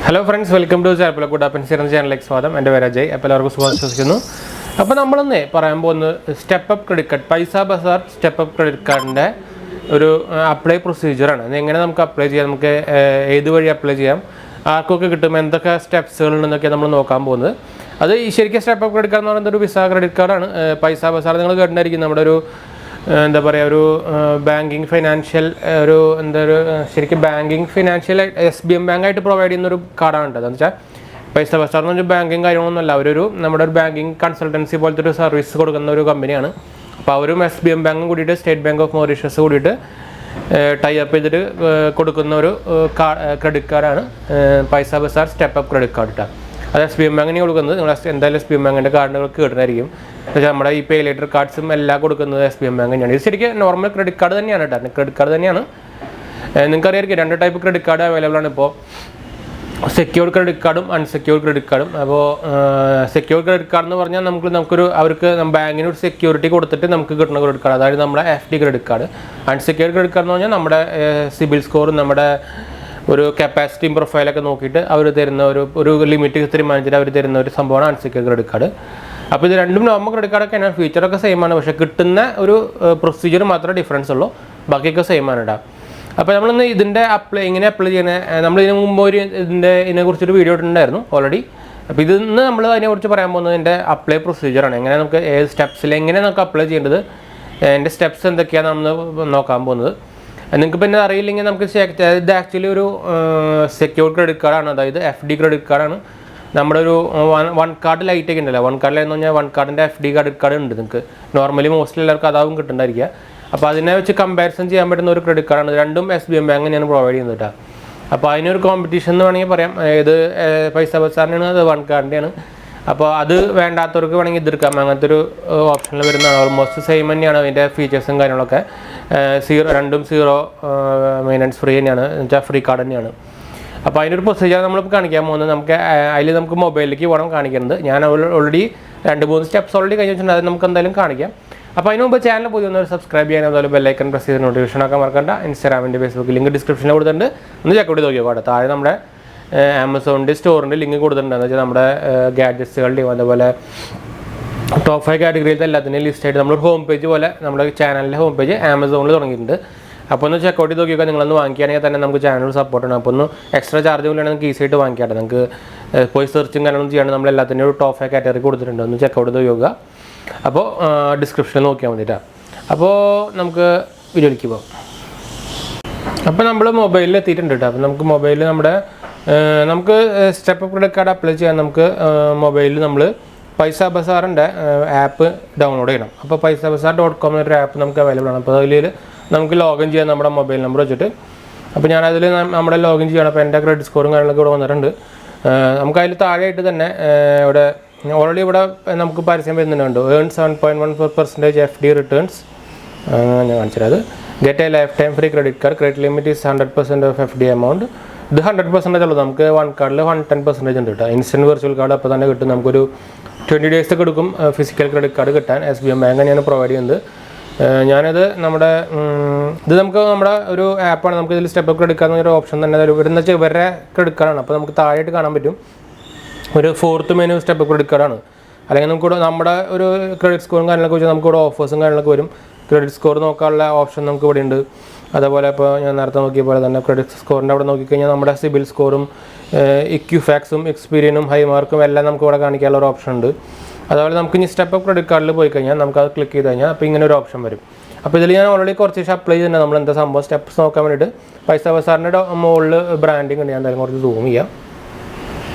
Hello friends, welcome to 𝙑𝙑𝙬𝙬 channel. സ്വാഗതം. എൻ്റെ പേര് അജയ്. അപ്പോൾ എല്ലാവർക്കും സുഖമായിരിക്കുന്നു. അപ്പോൾ നമ്മളൊന്ന് പറയാൻ പോകുന്നത് step credit card Paisabazaar step credit കാർഡിൻ്റെ ഒരു അപ്ലൈ പ്രൊസീജിയറാണ്. എങ്ങനെ നമുക്ക് അപ്ലൈ ചെയ്യാം, നമുക്ക് ഏത് വഴി അപ്ലൈ ചെയ്യാം, ആർക്കൊക്കെ കിട്ടും, എന്തൊക്കെ സ്റ്റെപ്സുകൾ ഉണ്ടെന്നൊക്കെ നമ്മൾ നോക്കാൻ പോകുന്നത്. അത് ശരിക്കും സ്റ്റെപ്പ് ക്രെഡിറ്റ് കാർഡ് എന്ന് പറയുന്നത് ഒരു വിസ ക്രെഡിറ്റ് കാർഡാണ്. പൈസാബസാർ നിങ്ങൾ കേട്ടിട്ടുണ്ടായിരിക്കും, നമ്മുടെ ഒരു എന്താ പറയുക, ഒരു ബാങ്കിങ് ഫൈനാൻഷ്യൽ ഒരു ശരിക്കും ബാങ്കിങ് ഫിനാൻഷ്യൽ SBM ബാങ്കായിട്ട് പ്രൊവൈഡ് ചെയ്യുന്ന ഒരു കാർഡാണ് കേട്ടോ. എന്ന് വെച്ചാൽ പൈസാബസാർ എന്ന് വെച്ചാൽ ബാങ്കിങ് കാര്യങ്ങളൊന്നുമല്ല, നമ്മുടെ ഒരു ബാങ്കിങ് കൺസൾട്ടൻസി പോലത്തെ ഒരു സർവീസ് കൊടുക്കുന്ന ഒരു കമ്പനിയാണ്. അപ്പോൾ അവരും SBM ബാങ്കും കൂടിയിട്ട് സ്റ്റേറ്റ് ബാങ്ക് ഓഫ് മൗറീഷ്യസ് കൂടിയിട്ട് ടൈ അപ്പ് ചെയ്തിട്ട് കൊടുക്കുന്ന ഒരു ക്രെഡിറ്റ് കാർഡാണ് പൈസാബസാർ സ്റ്റെപ്പ് ക്രെഡിറ്റ് കാർഡ് കേട്ടോ. അത് SBM ബാങ്കിന് കൊടുക്കുന്നത്. നിങ്ങൾ എന്തായാലും SBM ബാങ്കിൻ്റെ കാർഡുകൾ കേട്ടിട്ടായിരിക്കും. നമ്മുടെ ഈ പേ ലേറ്റർ കാർഡ്സും എല്ലാം കൊടുക്കുന്നത് SBM ബാങ്ക് തന്നെയാണ്. ഇത് ശരിക്കും നോർമൽ ക്രെഡിറ്റ് കാർഡ് തന്നെയാണ് കേട്ടോ, ക്രെഡിറ്റ് കാർഡ് തന്നെയാണ്. നിങ്ങൾക്കറിയായിരിക്കും 2 ടൈപ്പ് ക്രെഡിറ്റ് കാർഡ് അവൈലബിൾ ആണ് ഇപ്പോൾ, സെക്യൂർഡ് ക്രെഡിറ്റ് കാർഡും അൺസെക്യൂർഡ് ക്രെഡിറ്റ് കാർഡും. അപ്പോൾ സെക്യൂർഡ് ക്രെഡിറ്റ് കാർഡ് എന്ന് പറഞ്ഞാൽ അവർക്ക് ബാങ്കിന് ഒരു സെക്യൂരിറ്റി കൊടുത്തിട്ട് നമുക്ക് കിട്ടുന്ന ക്രെഡിറ്റ് കാർഡ്, അതായത് നമ്മുടെ FD credit card. Unsecured credit card എന്ന് പറഞ്ഞാൽ നമ്മുടെ സിബിൽ സ്കോറും നമ്മുടെ ഒരു കപ്പാസിറ്റിയും പ്രൊഫൈലൊക്കെ നോക്കിയിട്ട് അവർ തരുന്ന ഒരു ലിമിറ്റ് തീരുമാനിച്ചിട്ട് അവർ തരുന്ന ഒരു സംഭവമാണ് അൺസെക്യൂർഡ് ക്രെഡിറ്റ് കാർഡ്. അപ്പോൾ ഇത് രണ്ടും നോർമൽ ക്രെഡിറ്റ് കാർഡൊക്കെ ആണ്, ഫീച്ചറൊക്കെ സെയിം ആണ്, പക്ഷേ കിട്ടുന്ന ഒരു പ്രൊസീജിയർ മാത്രമേ ഡിഫറൻസ് ഉള്ളൂ, ബാക്കിയൊക്കെ സെയിം ആണ് കേട്ടോ. അപ്പോൾ നമ്മളിന്ന് ഇതിൻ്റെ എങ്ങനെ അപ്ലൈ ചെയ്യണേ, നമ്മൾ ഇതിന് മുമ്പ് ഇതിനെക്കുറിച്ചൊരു വീഡിയോ ഇട്ടിട്ടുണ്ടായിരുന്നു ഓൾറെഡി. അപ്പോൾ ഇതിന്ന് നമ്മൾ അതിനെക്കുറിച്ച് പറയാൻ പോകുന്നത് ഇതിൻ്റെ അപ്ലൈ പ്രൊസീജിയറാണ്. എങ്ങനെ നമുക്ക് ഏത് സ്റ്റെപ്സിൽ എങ്ങനെ നമുക്ക് അപ്ലൈ ചെയ്യേണ്ടത്, എൻ്റെ സ്റ്റെപ്സ് എന്തൊക്കെയാണ് നമ്മൾ നോക്കാൻ പോകുന്നത്. നിങ്ങൾക്ക് പിന്നെ അറിയില്ലെങ്കിൽ നമുക്ക് ഇത് ആക്ച്വലി ഒരു സെക്യൂർഡ് ക്രെഡിറ്റ് കാർഡാണ്, അതായത് FD ക്രെഡിറ്റ് കാർഡാണ്. നമ്മുടെ ഒരു OneCard Lite ഒക്കെ ഉണ്ടല്ലോ, OneCard Lite എന്ന് പറഞ്ഞാൽ OneCardൻ്റെ FD ക്രെഡിറ്റ് കാർഡ് ഉണ്ട്. നിങ്ങൾക്ക് നോർമലി മോസ്റ്റ്ലി എല്ലാവർക്കും അതാവും കിട്ടുന്നുണ്ടായിരിക്കുക. അപ്പോൾ അതിനെ വെച്ച് കമ്പാരിസൺ ചെയ്യാൻ പറ്റുന്ന ഒരു ക്രെഡിറ്റ് കാർഡാണ്. രണ്ടും SBM ബാങ്ക് തന്നെയാണ് പ്രൊവൈഡ് ചെയ്യുന്നത് കേട്ടോ. അപ്പോൾ അതിനൊരു കോമ്പറ്റീഷൻ എന്ന് വേണമെങ്കിൽ പറയാം. ഇത് പൈസാബസാറിനാണ്, അത് OneCardൻ്റെയാണ്. അപ്പോൾ അത് വേണ്ടാത്തവർക്ക് വേണമെങ്കിൽ ഇതെടുക്കാം, അങ്ങനത്തെ ഒരു ഓപ്ഷനിൽ വരുന്നതാണ്. ഓൾമോസ്റ്റ് സെയിം തന്നെയാണ് അതിൻ്റെ ഫീച്ചേഴ്സും കാര്യങ്ങളൊക്കെ. രണ്ടും 0 മെയിൻ്റനൻസ് ഫ്രീ തന്നെയാണ്, എന്നുവെച്ചാൽ ഫ്രീ കാർഡ് തന്നെയാണ്. അപ്പോൾ അതിനൊരു പ്രൊസീജിയർ നമ്മളിപ്പോൾ കാണിക്കാൻ പോകുന്നത്. നമുക്ക് മൊബൈലിലേക്ക് പോകണം കാണിക്കുന്നത്. ഞാൻ ഓൾറെഡി 2-3 സ്റ്റെപ്സ് ഓൾറെഡി കഴിഞ്ഞ് വെച്ചിട്ടുണ്ട്, അത് നമുക്ക് എന്തായാലും കാണിക്കാം. അപ്പോൾ അതിന് മുമ്പ് ചാനൽ പുതിയ സബ്സ്ക്രൈബ് ചെയ്യാൻ, അതുപോലെ ബെല്ലൈക്കൺ പ്രസ് ചെയ്ത് നോട്ടിഫിക്കേഷൻ ആക്കാൻ മറക്കണ്ട. ഇൻസ്റ്റാഗ്രാമിൻ്റെ ഫേസ്ബുക്ക് ലിങ്ക് ഡിസ്ക്രിപ്ഷനിൽ കൊടുത്തിട്ടുണ്ട്, ഒന്ന് ചെക്കൗട്ട് നോക്കിയോ കേട്ടോ. താഴെ നമ്മുടെ ആമസോണിൻ്റെ സ്റ്റോറിൻ്റെ ലിങ്ക് കൊടുത്തിട്ടുണ്ട്. എന്ന് വെച്ചാൽ നമ്മുടെ ഗാഡ്ജറ്റ്സുകളുടെയും അതുപോലെ ടോപ്പ് 5 കാറ്റഗറിയിലത്തെ എല്ലാത്തിൻ്റെയും ലിസ്റ്റായിട്ട് നമ്മളൊരു ഹോം പേജ് പോലെ നമ്മുടെ ചാനലിൻ്റെ ഹോം പേജ് ആമസോണിൽ തുടങ്ങിയിട്ടുണ്ട്. അപ്പോൾ ഒന്ന് ചെക്കൗട്ട് ചെയ്ത് നോക്കിയൊക്കെ നിങ്ങളൊന്ന് വാങ്ങിക്കുകയാണെങ്കിൽ തന്നെ നമുക്ക് ചാനൽ സപ്പോർട്ടാണ്. അപ്പോൾ ഒന്ന് എക്സ്ട്രാ ചാർജ് പോലെയാണ് നിങ്ങൾക്ക് ഈസി ആയിട്ട് വാങ്ങിക്കാട്ടെ. നിങ്ങൾക്ക് പോയി സെർച്ചും കാര്യങ്ങളൊന്നും ചെയ്യാണ്ട് നമ്മൾ എല്ലാത്തിൻ്റെ ഒരു ടോപ്പ് 5 കാറ്റഗറി കൊടുത്തിട്ടുണ്ട്, ഒന്ന് ചെക്കൗട്ട് ചെയ്ത് നോക്കുക. അപ്പോൾ ഡിസ്ക്രിപ്ഷനിൽ നോക്കിയാൽ മതിയിട്ടാണ്. അപ്പോൾ നമുക്ക് വീഡിയോയിലേക്ക് പോകാം. അപ്പോൾ നമ്മൾ മൊബൈലിൽ എത്തിയിട്ടുണ്ട് കേട്ടോ. അപ്പോൾ നമുക്ക് മൊബൈലിൽ നമുക്ക് സ്റ്റെപ്പ് ക്രെഡിറ്റ് കാർഡ് അപ്ലൈ ചെയ്യാൻ നമുക്ക് മൊബൈലിൽ നമ്മൾ പൈസാബസാറിൻ്റെ ആപ്പ് ഡൗൺലോഡ് ചെയ്യണം. അപ്പോൾ PaisaBazaar.com എന്നൊരു ആപ്പ് നമുക്ക് അവൈലബിൾ ആണ്. അപ്പോൾ അതിൽ നമുക്ക് ലോഗിൻ ചെയ്യാം നമ്മുടെ മൊബൈൽ നമ്പർ വെച്ചിട്ട്. അപ്പോൾ ഞാനതിൽ നമ്മുടെ ലോഗിൻ ചെയ്യണം. അപ്പോൾ എൻ്റെ ക്രെഡിറ്റ് സ്കോറും കാര്യങ്ങളൊക്കെ ഇവിടെ വന്നിട്ടുണ്ട്. നമുക്കതിൽ താഴെയായിട്ട് തന്നെ ഇവിടെ ഓൾറെഡി ഇവിടെ നമുക്ക് പരസ്യം വരുന്നുണ്ട്. Earn 7.14% FD returns. ഞാൻ കാണിച്ചത് അത് get A life time free credit card, credit limit is 100% of FD amount. ഇത് 100% ഉള്ളൂ. നമുക്ക് OneCardൽ 110% ഉണ്ട് കേട്ടോ. ഇൻസ്റ്റൻറ്റ് വെർച്വൽ കാർഡ് അപ്പോൾ തന്നെ കിട്ടും. നമുക്കൊരു 20 days എടുക്കും ഫിസിക്കൽ ക്രെഡിറ്റ് കാർഡ് കിട്ടാൻ. SBM ബാങ്ക് തന്നെയാണ് പ്രൊവൈഡ് ചെയ്യുന്നത്. ഇത് നമ്മുടെ ഒരു ആപ്പാണ്. നമുക്ക് ഇതിൽ സ്റ്റെപ്പ് ക്രെഡിറ്റ് കാർഡ് എന്നൊരു ഓപ്ഷൻ തന്നെ ഇവരെന്ന് വെച്ചാൽ ഇവരുടെ ക്രെഡിറ്റ് കാർഡാണ്. അപ്പോൾ നമുക്ക് താഴെയായിട്ട് കാണാൻ പറ്റും ഒരു 4th മെനു സ്റ്റെപ്പ് ക്രെഡിറ്റ് കാർഡാണ്. അല്ലെങ്കിൽ നമുക്കിവിടെ നമ്മുടെ ഒരു ക്രെഡിറ്റ് സ്കോറും കാര്യങ്ങളൊക്കെ വെച്ചാൽ നമുക്കിവിടെ ഓഫേഴ്സും കാര്യങ്ങളൊക്കെ വരും. ക്രെഡിറ്റ് സ്കോർ നോക്കാനുള്ള ഓപ്ഷൻ നമുക്ക് ഇവിടെ ഉണ്ട്. അതേപോലെ ഇപ്പോൾ ഞാൻ നേരത്തെ നോക്കിയ പോലെ തന്നെ ക്രെഡിറ്റ് സ്കോറിൻ്റെ അവിടെ നോക്കിക്കഴിഞ്ഞാൽ നമ്മുടെ സിബിൽ സ്കോറും ഇക്യുഫാക്സും എക്സ്പീരിയനും ഹൈമാർക്കും എല്ലാം നമുക്ക് ഇവിടെ കാണിക്കാനുള്ള ഒരു ഓപ്ഷൻ ഉണ്ട്. അതുപോലെ നമുക്ക് ഇനി സ്റ്റെപ്പ് ക്രെഡിറ്റ് കാർഡിൽ പോയി കഴിഞ്ഞാൽ നമുക്കത് ക്ലിക്ക് ചെയ്ത് കഴിഞ്ഞാൽ അപ്പോൾ ഇങ്ങനെ ഒരു ഓപ്ഷൻ വരും. അപ്പോൾ ഇതിൽ ഞാൻ ഓൾറെഡി കുറച്ച് അപ്ലൈ ചെയ്തിട്ടുണ്ട്. നമ്മൾ എന്താ സംഭവം സ്റ്റെപ്സ് നോക്കാൻ വേണ്ടിയിട്ട് പൈസാബസാറിൻ്റെ മുകളിൽ ബ്രാൻഡിങ് ഉണ്ട്. ഞാൻ എന്തായാലും കുറച്ച് സൂം ചെയ്യാം.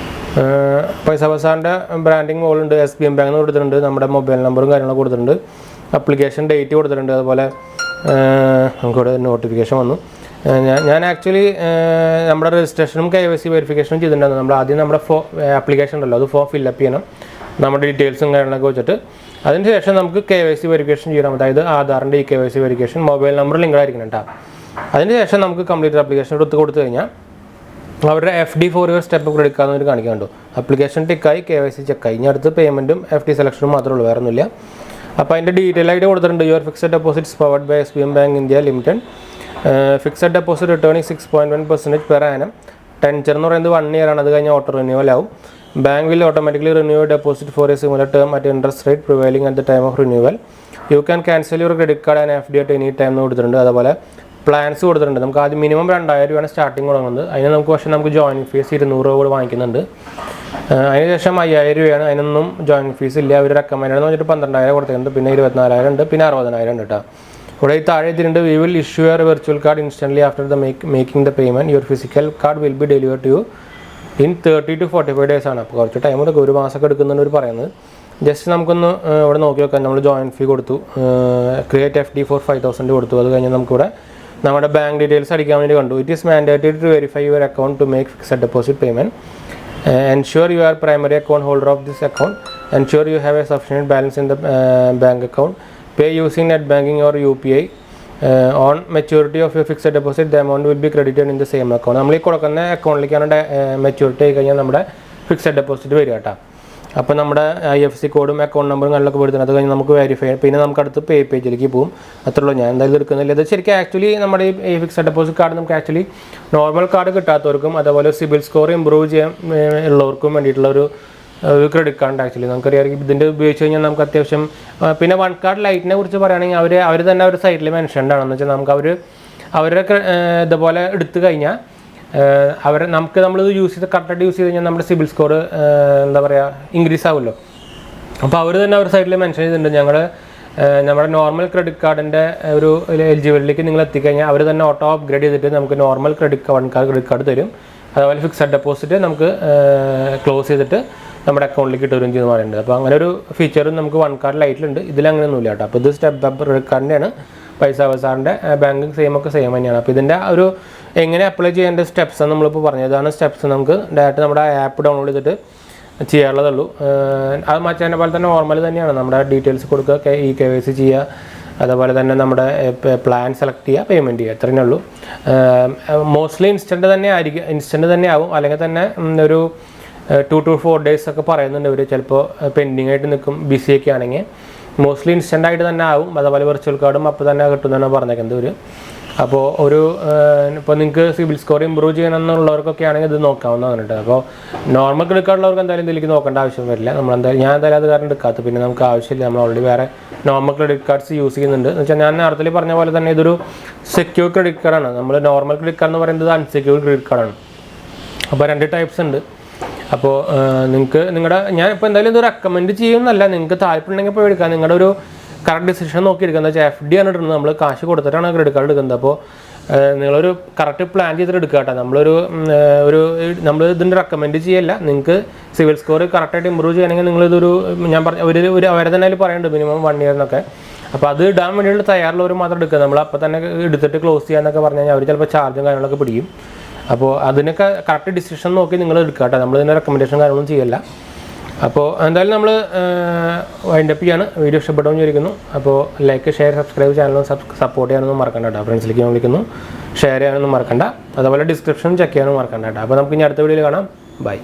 പൈസാബസാറിൻ്റെ ബ്രാൻഡിങ് മുകളിലുണ്ട്. SBM ബാങ്ക് എന്ന് കൊടുത്തിട്ടുണ്ട്, നമ്മുടെ മൊബൈൽ നമ്പറും കാര്യങ്ങളൊക്കെ കൊടുത്തിട്ടുണ്ട്, അപ്ലിക്കേഷൻ ഡേറ്റ് കൊടുത്തിട്ടുണ്ട്. അതുപോലെ നമുക്കിവിടെ നോട്ടിഫിക്കേഷൻ വന്നു. ഞാൻ ആക്ച്വലി നമ്മുടെ രജിസ്ട്രേഷനും KYC വെരിഫിക്കേഷനും ചെയ്തിട്ടുണ്ടായിരുന്നു. നമ്മൾ ആദ്യം നമ്മുടെ ആപ്ലിക്കേഷൻ ഉണ്ടല്ലോ, അത് ഫോം ഫില്ലപ്പ് ചെയ്യണം നമ്മുടെ ഡീറ്റെയിൽസും കാര്യങ്ങളൊക്കെ വെച്ചിട്ട്. അതിന് ശേഷം നമുക്ക് KYC വെരിഫിക്കേഷൻ ചെയ്യണം, അതായത് ആധാറിൻ്റെ KYC verification, mobile number link ആയിരിക്കണം കേട്ടോ. അതിന് ശേഷം നമുക്ക് കംപ്ലീറ്റ് ആപ്ലിക്കേഷൻ കൊടുത്തു കഴിഞ്ഞാൽ അവരുടെ FD for your step credit card എന്ന് കാണിക്കാനുണ്ടോ. Application ടിക്കായി, KYC ചെക്കായി. ഇനി അടുത്ത് പേയ്മെൻറ്റും FD സെലക്ഷനും മാത്രമേ ഉള്ളൂ, വേറെ ഒന്നുമില്ല. അപ്പോൾ അതിൻ്റെ ഡീറ്റെയിൽ ആയിട്ട് കൊടുത്തിട്ടുണ്ട്. Your fixed deposits powered by SBM bank India limited. Fixed deposit returning 6.1% per annum. Tenure എന്ന് പറയുന്നത് 1 ഇയർ ആണ്. അത് കഴിഞ്ഞാൽ ഓട്ടോ റിന്യൂവൽ ആവും. Bank will automatically renew deposit for a similar term at interest rate prevailing at the time of renewal. You can cancel your credit card and FD at any time എന്ന് കൊടുത്തിട്ടുണ്ട്. അതുപോലെ plans കൊടുത്തിട്ടുണ്ട്. നമുക്ക് ആദ്യം minimum 2000 രൂപയാണ് starting തുടങ്ങുന്നത്. അതിന് നമുക്ക് ജോയിനിങ് ഫീസ് 200 രൂപ വാങ്ങിക്കുന്നുണ്ട്. അതിനുശേഷം 5000 രൂപയാണ്. അതിനൊന്നും ജോയിനിങ് ഫീസ് ഇല്ല. അവർ റെക്കമെൻഡ് എന്ന് പറഞ്ഞിട്ട് 12000 കൊടുത്തിട്ടുണ്ട്. പിന്നെ 24000 ഉണ്ട്. പിന്നെ 60000 ഉണ്ട് കേട്ടോ. ഇവിടെ ഈ താഴെ എത്തിയിട്ടുണ്ട് we will issue your virtual card instantly after the making the payment. Your physical card will be deliver to you in 30 to 45 days ആണ്. അപ്പോൾ കുറച്ച് ടൈം എടുക്കും. 1 മാസമൊക്കെ എടുക്കുന്നുണ്ട് ഒരു പറയുന്നത്. ജസ്റ്റ് നമുക്കൊന്ന് ഇവിടെ നോക്കി നോക്കാം. നമ്മൾ ജോയിൻ ഫീ കൊടുത്തു, ക്രിയേറ്റ് FD ഫോർ 5000 കൊടുത്തു. അത് കഴിഞ്ഞ് നമുക്കിവിടെ നമ്മുടെ ബാങ്ക് ഡീറ്റെയിൽസ് അടിക്കാൻ വേണ്ടി കണ്ടു. It is mandatory to verify your account to make fixed deposit payment. Ensure you are primary account holder of this account. Ensure you have a sufficient balance in the bank account. Pay using net banking or UPI. On maturity of your fixed deposit the amount will be credited in the same account. നമ്മൾ ഈ കൊടുക്കുന്ന അക്കൗണ്ടിലേക്കാണ് maturity ആയി കഴിഞ്ഞാൽ നമ്മുടെ fixed deposit വരിക കേട്ടോ. അപ്പോൾ നമ്മുടെ IFSC കോഡും അക്കൗണ്ട് നമ്പറും കാര്യങ്ങളൊക്കെ കൊടുത്തിട്ടുണ്ട്. അത് കഴിഞ്ഞ് നമുക്ക് വെരിഫൈ, പിന്നെ നമുക്ക് അടുത്ത് പേ പേജിലേക്ക് പോകും. അത്രയുള്ളൂ. ഞാൻ എന്തായാലും എടുക്കുന്നില്ല. ഇത് ശരിക്കും ആക്ച്വലി നമ്മുടെ ഈ ഫിക്സഡ് ഡെപ്പോസിറ്റ് കാർഡ് നമുക്ക് ആക്ച്വലി നോർമൽ കാർഡ് കിട്ടാത്തവർക്കും അതുപോലെ സിബിൽ സ്കോർ ഇമ്പ്രൂവ് ചെയ്യാൻ ഉള്ളവർക്കും വേണ്ടിയിട്ടുള്ള ഒരു ക്രെഡിറ്റ് കാർഡ് ആക്ച്വലി നമുക്കറിയാം. ഇതിൻ്റെ ഉപയോഗിച്ച് കഴിഞ്ഞാൽ നമുക്ക് അത്യാവശ്യം പിന്നെ OneCard Liteനെ കുറിച്ച് പറയുകയാണെങ്കിൽ അവർ തന്നെ ഒരു സൈറ്റിൽ മെൻഷൻഡ് ആണെന്ന് വെച്ചാൽ നമുക്ക് അവരുടെ ഇതുപോലെ എടുത്തു കഴിഞ്ഞാൽ നമ്മളിത് യൂസ് ചെയ്ത് കറക്റ്റായിട്ട് യൂസ് ചെയ്ത് കഴിഞ്ഞാൽ നമ്മുടെ സിബിൽ സ്കോർ എന്താ പറയുക ഇൻക്രീസ് ആവുമല്ലോ. അപ്പോൾ അവർ തന്നെ ഒരു സൈഡിൽ മെൻഷൻ ചെയ്തിട്ടുണ്ട് നമ്മുടെ നോർമൽ ക്രെഡിറ്റ് കാർഡിൻ്റെ ഒരു എലിജിബിലിറ്റിക്ക് നിങ്ങൾ എത്തിക്കഴിഞ്ഞാൽ അവർ തന്നെ ഓട്ടോ അപ്ഗ്രേഡ് ചെയ്തിട്ട് നമുക്ക് നോർമൽ OneCard ക്രെഡിറ്റ് കാർഡ് തരും. അതുപോലെ ഫിക്സഡ് ഡെപ്പോസിറ്റ് നമുക്ക് ക്ലോസ് ചെയ്തിട്ട് നമ്മുടെ അക്കൗണ്ടിലേക്ക് ഇട്ടുവരും ചെയ്യുന്ന പറയുന്നുണ്ട്. അപ്പോൾ അങ്ങനെ ഒരു ഫീച്ചറും നമുക്ക് OneCard Liteലുണ്ട്. ഇതിലങ്ങനെയൊന്നുമില്ല കേട്ടോ. അപ്പോൾ ഇത് StepUp ക്രെഡിറ്റ് കാർഡിൻ്റെയാണ്. PaisaBazaarൻ്റെ ബാങ്കിങ് ഒക്കെ സെയിം തന്നെയാണ്. അപ്പോൾ ഇതിൻ്റെ ഒരു എങ്ങനെ അപ്ലൈ ചെയ്യേണ്ട സ്റ്റെപ്സ് എന്ന് നമ്മളിപ്പോൾ പറഞ്ഞത്. ഇതാണ് സ്റ്റെപ്സ്. നമുക്ക് ഡയറക്റ്റ് നമ്മുടെ ആപ്പ് ഡൗൺലോഡ് ചെയ്തിട്ട് ചെയ്യാനുള്ളതുള്ളൂ. അത് മറ്റേ പോലെ തന്നെ നോർമൽ തന്നെയാണ്. നമ്മുടെ ഡീറ്റെയിൽസ് കൊടുക്കുക, KYC ചെയ്യുക, അതുപോലെ തന്നെ നമ്മുടെ പ്ലാൻ സെലക്ട് ചെയ്യുക, പേയ്മെൻറ്റ് ചെയ്യുക. ഇത്രയേ ഉള്ളൂ. മോസ്റ്റ്ലി ഇൻസ്റ്റൻറ്റ് തന്നെ ആവും. അല്ലെങ്കിൽ തന്നെ ഒരു 2 to 4 days ഒക്കെ പറയുന്നുണ്ട് ഇവർ. ചിലപ്പോൾ പെൻഡിങ് ആയിട്ട് നിൽക്കും, ബിസിയൊക്കെ ആണെങ്കിൽ. മോസ്റ്റ്ലി ഇൻസ്റ്റൻ്റ് ആയിട്ട് തന്നെ ആവും. അതുപോലെ വെർച്വൽ കാർഡും അപ്പോൾ തന്നെ കിട്ടുന്നതാണ് പറഞ്ഞേക്കുന്നത് ഇവർ. അപ്പോൾ ഇപ്പോൾ നിങ്ങൾക്ക് സിബിൽ സ്കോർ ഇമ്പ്രൂവ് ചെയ്യണമെന്നുള്ളവർക്കൊക്കെ ആണെങ്കിൽ ഇത് നോക്കാവുന്നതാണ് കേട്ടോ. അപ്പോൾ നോർമൽ ക്രെഡിറ്റ് കാർഡുള്ളവർക്ക് എന്തായാലും ഇതിലേക്ക് നോക്കേണ്ട ആവശ്യം വരില്ല. ഞാൻ എന്തായാലും അത് കാരണം എടുക്കാത്ത. പിന്നെ നമുക്ക് ആവശ്യമില്ല. നമ്മൾ ഓൾറെഡി വേറെ നോർമൽ ക്രെഡിറ്റ് കാർഡ്സ് യൂസ് ചെയ്യുന്നുണ്ട്. എന്ന് വെച്ചാൽ ഞാൻ നേരത്തെ പറഞ്ഞ പോലെ തന്നെ ഇതൊരു സെക്യൂർ ക്രെഡിറ്റ് കാർഡാണ്. നമ്മൾ നോർമൽ ക്രെഡിറ്റ് കാർഡ് എന്ന് പറയുന്നത് അൺസെക്യൂർ ക്രെഡിറ്റ് കാർഡാണ്. അപ്പോൾ 2 ടൈപ്സ് ഉണ്ട്. അപ്പോൾ നിങ്ങൾക്ക് ഞാൻ ഇപ്പോൾ എന്തായാലും ഇത് റെക്കമെൻഡ് ചെയ്യുന്നല്ല. നിങ്ങൾക്ക് താല്പര്യമുണ്ടെങ്കിൽ ഇപ്പോൾ എടുക്കാം. നിങ്ങളുടെ ഒരു കറക്റ്റ് ഡിസിഷൻ നോക്കി എടുക്കുക. എന്താ വെച്ചാൽ FD ആണ് ഇടുന്നത്. നമ്മൾ കാശ് കൊടുത്തിട്ടാണ് ക്രെഡിറ്റ് കാർഡ് എടുക്കുന്നത്. അപ്പോൾ നിങ്ങളൊരു കറക്റ്റ് പ്ലാൻ ചെയ്തിട്ട് എടുക്കുക കേട്ടോ. നമ്മൾ ഇതിൻ്റെ റെക്കമെൻഡ് ചെയ്യല്ല. നിങ്ങൾക്ക് സിവിൽ സ്കോർ കറക്റ്റായിട്ട് ഇമ്പ്രൂവ് ചെയ്യണമെങ്കിൽ നിങ്ങളിതൊരു ഞാൻ അവരെ തന്നെ അതിൽ പറയുന്നുണ്ട് മിനിമം 1 year എന്നൊക്കെ. അപ്പോൾ അത് ഇടാൻ വേണ്ടിയിട്ട് തയ്യാറുള്ളവർ മാത്രം എടുക്കുക. നമ്മൾ അപ്പോൾ തന്നെ എടുത്തിട്ട് ക്ലോസ് ചെയ്യാന്നൊക്കെ പറഞ്ഞു കഴിഞ്ഞാൽ അവർ ചിലപ്പോൾ ചാർജും കാര്യങ്ങളൊക്കെ പിടിക്കും. അപ്പോൾ അതിനൊക്കെ കറക്റ്റ് ഡിസിഷൻ നോക്കി നിങ്ങൾ എടുക്കുക കേട്ടോ. നമ്മളിതിൻ്റെ റെക്കമെൻഡേഷൻ കാര്യങ്ങളൊന്നും ചെയ്യില്ല. അപ്പോൾ എന്തായാലും നമ്മൾ വൈൻഡപ്പ് ചെയ്യാണ്. വീഡിയോ ഇഷ്ടപ്പെട്ടെന്ന് വിചാരിക്കുന്നു. അപ്പോൾ ലൈക്ക്, ഷെയർ, സബ്സ്ക്രൈബ് ചാനലും സപ്പോർട്ട് ചെയ്യാനൊന്നും മറക്കണ്ട കേട്ടോ. ഫ്രണ്ട്സിലേക്ക് ഞാൻ വിളിക്കുന്നു. ഷെയർ ചെയ്യാനൊന്നും മറക്കണ്ട. അതുപോലെ ഡിസ്ക്രിപ്ഷൻ ചെക്ക് ചെയ്യാനും മറക്കണ്ട കേട്ടോ. അപ്പോൾ നമുക്ക് ഇനി അടുത്ത വീഡിയോയിൽ കാണാം. ബൈ.